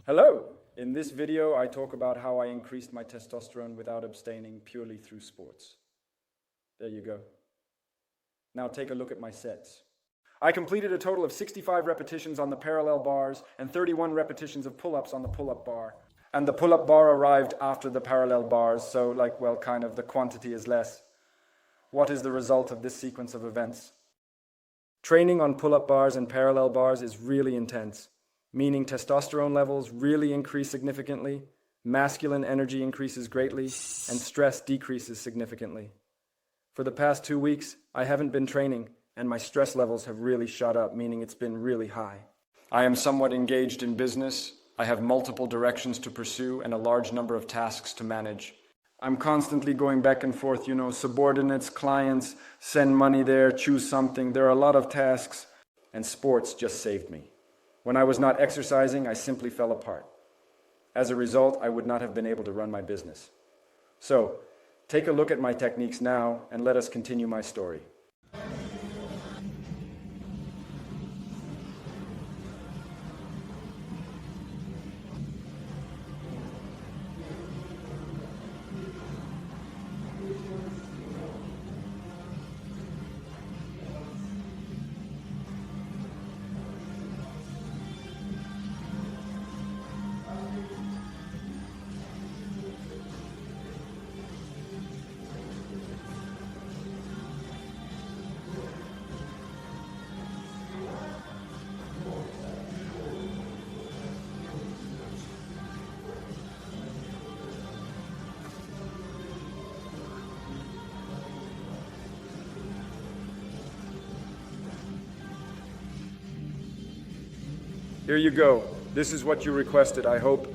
Hello! In this video, I talk about how I increased my testosterone without abstaining purely through sports. There you go. Now take a look at my sets. I completed a total of 65 repetitions on the parallel bars and 31 repetitions of pull-ups on the pull-up bar. And the pull-up bar arrived after the parallel bars, so the quantity is less. What is the result of this sequence of events? Training on pull-up bars and parallel bars is really intense, meaning testosterone levels really increase significantly, masculine energy increases greatly, and stress decreases significantly. For the past 2 weeks, I haven't been training, and my stress levels have really shot up, meaning it's been really high. I am somewhat engaged in business. I have multiple directions to pursue and a large number of tasks to manage. I'm constantly going back and forth, subordinates, clients, send money there, choose something. There are a lot of tasks, and sports just saved me. When I was not exercising, I simply fell apart. As a result, I would not have been able to run my business. So, take a look at my techniques now, and let us continue my story. Here you go. This is what you requested, I hope.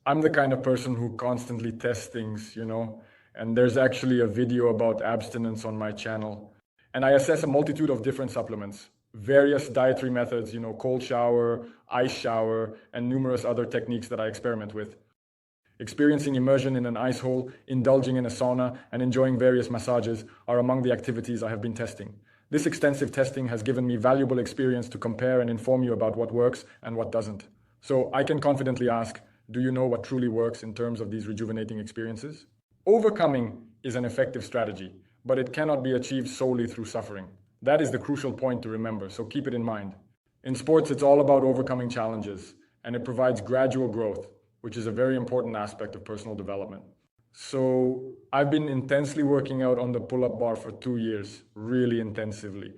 I'm the kind of person who constantly tests things, and there's actually a video about abstinence on my channel. And I assess a multitude of different supplements, various dietary methods, cold shower, ice shower, and numerous other techniques that I experiment with. Experiencing immersion in an ice hole, indulging in a sauna, and enjoying various massages are among the activities I have been testing. This extensive testing has given me valuable experience to compare and inform you about what works and what doesn't. So I can confidently ask, do you know what truly works in terms of these rejuvenating experiences? Overcoming is an effective strategy, but it cannot be achieved solely through suffering. That is the crucial point to remember, so keep it in mind. In sports, it's all about overcoming challenges, and it provides gradual growth, which is a very important aspect of personal development. So I've been intensely working out on the pull-up bar for 2 years, really intensively.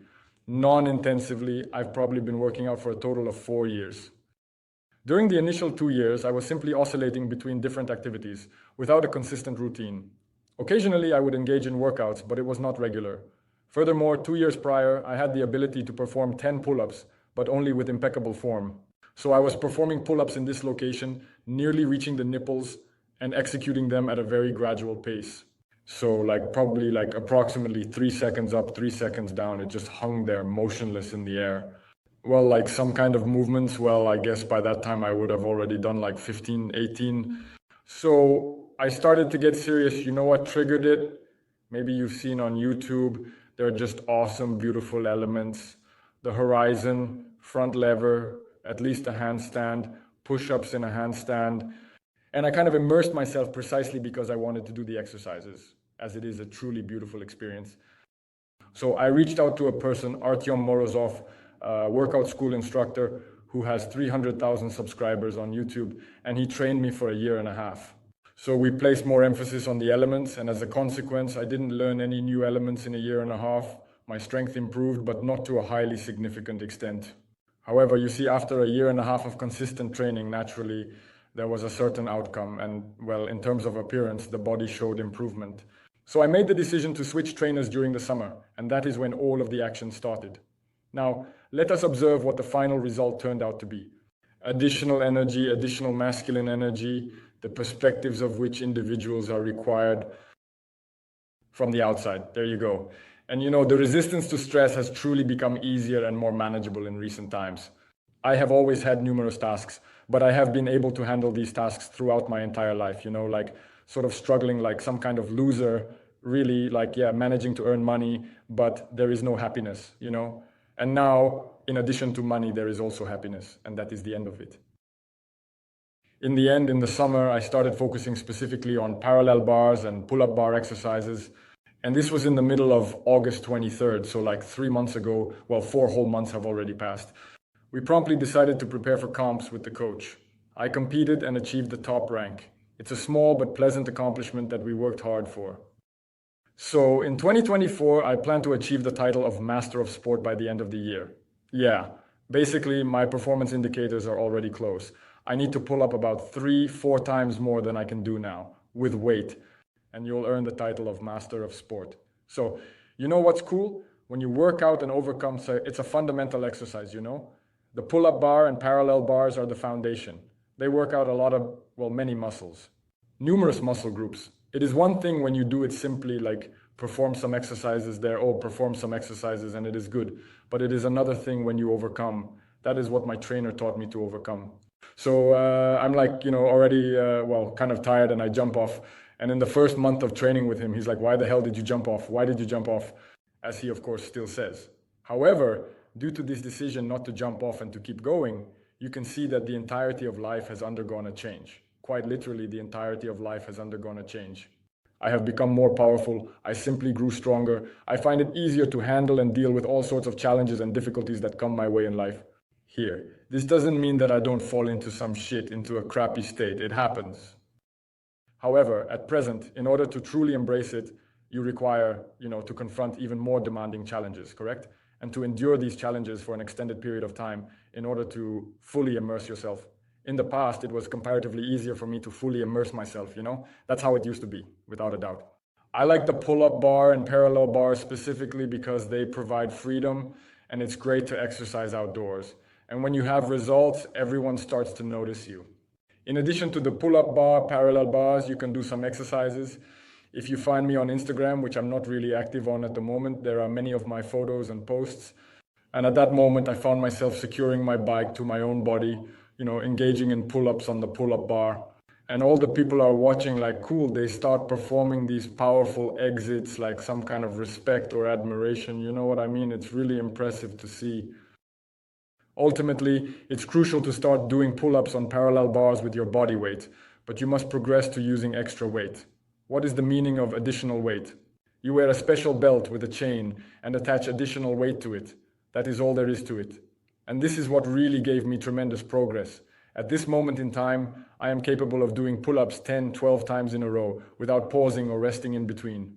Non-intensively, I've probably been working out for a total of 4 years. During the initial 2 years, I was simply oscillating between different activities without a consistent routine. Occasionally, I would engage in workouts, but it was not regular. Furthermore, 2 years prior, I had the ability to perform 10 pull-ups, but only with impeccable form. So I was performing pull-ups in this location, nearly reaching the nipples and executing them at a very gradual pace. So probably approximately 3 seconds up, 3 seconds down, it just hung there motionless in the air. Well, some kind of movements, I guess by that time I would have already done 15, 18. So I started to get serious. You know what triggered it? Maybe you've seen on YouTube They're just awesome, beautiful elements. The horizon, front lever, at least a handstand, push-ups in a handstand. And I kind of immersed myself precisely because I wanted to do the exercises, as it is a truly beautiful experience. So I reached out to a person, Artyom Morozov, a workout school instructor who has 300,000 subscribers on YouTube, and he trained me for a year and a half. So we placed more emphasis on the elements, and as a consequence, I didn't learn any new elements in a year and a half. My strength improved, but not to a highly significant extent. However, you see, after a year and a half of consistent training, naturally, there was a certain outcome, and well, in terms of appearance, the body showed improvement. So I made the decision to switch trainers during the summer, and that is when all of the action started. Now, let us observe what the final result turned out to be. Additional energy, additional masculine energy, the perspectives of which individuals are required from the outside. There you go. And you know, the resistance to stress has truly become easier and more manageable in recent times. I have always had numerous tasks, but I have been able to handle these tasks throughout my entire life, you know, like sort of struggling like some kind of loser, really like, yeah, managing to earn money, but there is no happiness, you know. And now, in addition to money, there is also happiness, and that is the end of it. In the end, in the summer, I started focusing specifically on parallel bars and pull-up bar exercises. And this was in the middle of August 23rd, so like 3 months ago. Well, 4 whole months have already passed. We promptly decided to prepare for comps with the coach. I competed and achieved the top rank. It's a small but pleasant accomplishment that we worked hard for. So in 2024, I plan to achieve the title of Master of Sport by the end of the year. Yeah, basically my performance indicators are already close. I need to pull up about 3-4 times more than I can do now with weight, and you'll earn the title of Master of Sport. So, you know what's cool? When you work out and overcome, it's a fundamental exercise, you know? The pull-up bar and parallel bars are the foundation. They work out a lot of, well, many muscles, numerous muscle groups. It is one thing when you do it simply, like perform some exercises there, or perform some exercises and it is good. But it is another thing when you overcome. That is what my trainer taught me to overcome. So I'm like, you know, already, well, kind of tired, and I jump off. And in the first month of training with him, he's like, why the hell did you jump off? Why did you jump off? As he, of course, still says. However, due to this decision not to jump off and to keep going, you can see that the entirety of life has undergone a change. Quite literally, the entirety of life has undergone a change. I have become more powerful. I simply grew stronger. I find it easier to handle and deal with all sorts of challenges and difficulties that come my way in life. Here, this doesn't mean that I don't fall into some shit, into a crappy state. It happens. However, at present, in order to truly embrace it, you require, you know, to confront even more demanding challenges, correct? And to endure these challenges for an extended period of time in order to fully immerse yourself. In the past, it was comparatively easier for me to fully immerse myself, you know? That's how it used to be, without a doubt. I like the pull-up bar and parallel bars specifically because they provide freedom, and it's great to exercise outdoors. And when you have results, everyone starts to notice you. In addition to the pull-up bar, parallel bars, you can do some exercises. If you find me on Instagram, which I'm not really active on at the moment, there are many of my photos and posts. And at that moment, I found myself securing my bike to my own body, you know, engaging in pull-ups on the pull-up bar. And all the people are watching like, cool, they start performing these powerful exits, like some kind of respect or admiration. You know what I mean? It's really impressive to see. Ultimately, it's crucial to start doing pull-ups on parallel bars with your body weight, but you must progress to using extra weight. What is the meaning of additional weight? You wear a special belt with a chain and attach additional weight to it. That is all there is to it. And this is what really gave me tremendous progress. At this moment in time, I am capable of doing pull-ups 10, 12 times in a row without pausing or resting in between.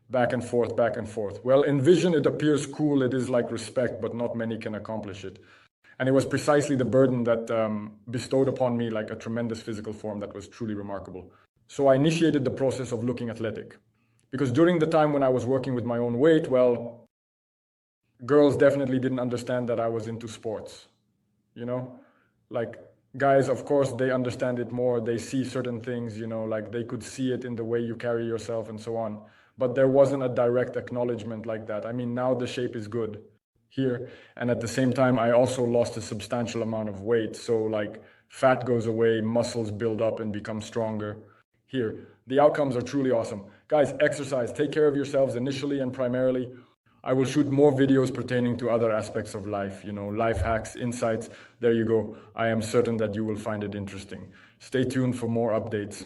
Back and forth, back and forth. Well, in vision, it appears cool. It is like respect, but not many can accomplish it. And it was precisely the burden that bestowed upon me like a tremendous physical form that was truly remarkable. So I initiated the process of looking athletic. Because during the time when I was working with my own weight, well, girls definitely didn't understand that I was into sports. You know, like guys, of course, they understand it more. They see certain things, you know, like they could see it in the way you carry yourself and so on. But there wasn't a direct acknowledgement like that. I mean, now the shape is good here, and at the same time I also lost a substantial amount of weight, so like fat goes away, muscles build up and become stronger. Here, the outcomes are truly awesome. Guys, exercise, take care of yourselves initially and primarily. I will shoot more videos pertaining to other aspects of life, life hacks, insights. There you go. I am certain that you will find it interesting. Stay tuned for more updates.